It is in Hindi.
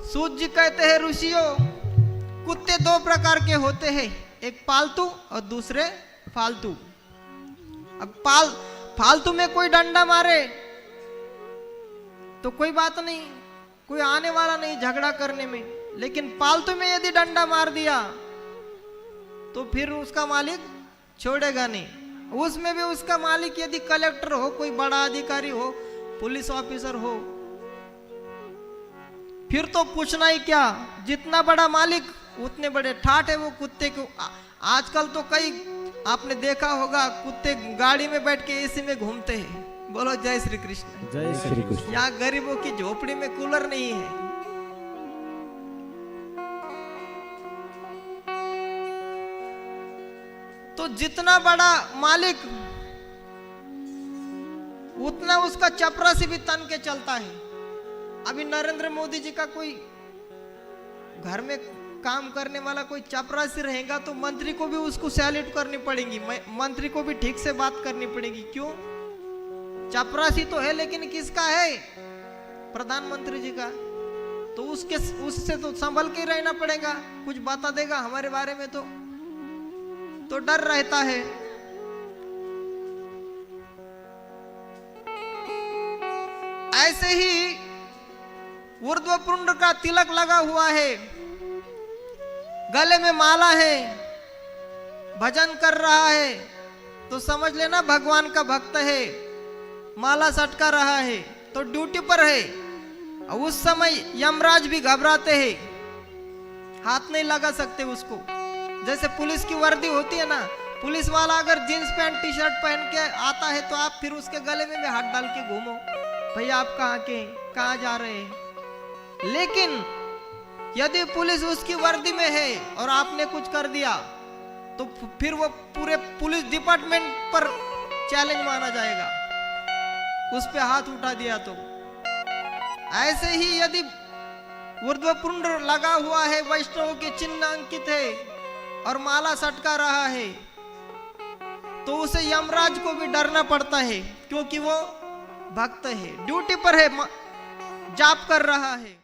सूत जी कहते हैं ऋषियों, कुत्ते दो प्रकार के होते हैं, एक पालतू और दूसरे फालतू। अब फालतू में कोई डंडा मारे तो कोई बात नहीं, कोई आने वाला नहीं झगड़ा करने में, लेकिन पालतू में यदि डंडा मार दिया तो फिर उसका मालिक छोड़ेगा नहीं। उसमें भी उसका मालिक यदि कलेक्टर हो, कोई बड़ा अधिकारी हो, पुलिस ऑफिसर हो, फिर तो पूछना ही क्या। जितना बड़ा मालिक उतने बड़े ठाठ है वो कुत्ते को। आजकल तो कई आपने देखा होगा कुत्ते गाड़ी में बैठ के एसी में घूमते हैं। बोलो जय श्री कृष्ण। जय श्री कृष्ण। यहाँ गरीबों की झोपड़ी में कूलर नहीं है। तो जितना बड़ा मालिक उतना उसका चपरासी भी तन के चलता है। अभी नरेंद्र मोदी जी का कोई घर में काम करने वाला कोई चपरासी रहेगा तो मंत्री को भी उसको सैल्यूट करनी पड़ेगी, मंत्री को भी ठीक से बात करनी पड़ेगी। क्यों? चपरासी तो है लेकिन किसका है? प्रधानमंत्री जी का। तो उससे तो संभल के रहना पड़ेगा, कुछ बता देगा हमारे बारे में तो डर रहता है। ऐसे ही ऊर्ध्वपुंड का तिलक लगा हुआ है, गले में माला है, भजन कर रहा है तो समझ लेना भगवान का भक्त है। माला सटका रहा है तो ड्यूटी पर है। और उस समय यमराज भी घबराते हैं, हाथ नहीं लगा सकते उसको। जैसे पुलिस की वर्दी होती है ना, पुलिस वाला अगर जींस पैंट टी शर्ट पहन के आता है तो आप फिर उसके गले में भी हाथ डाल के घूमो, भैया आप कहाँ के, कहाँ जा रहे हैं। लेकिन यदि पुलिस उसकी वर्दी में है और आपने कुछ कर दिया तो फिर वो पूरे पुलिस डिपार्टमेंट पर चैलेंज माना जाएगा, उस पे हाथ उठा दिया तो। ऐसे ही यदि ऊर्ध्वपुंड लगा हुआ है, वैष्णव के चिन्ह अंकित है और माला सटका रहा है तो उसे यमराज को भी डरना पड़ता है, क्योंकि वो भक्त है, ड्यूटी पर है, जाप कर रहा है।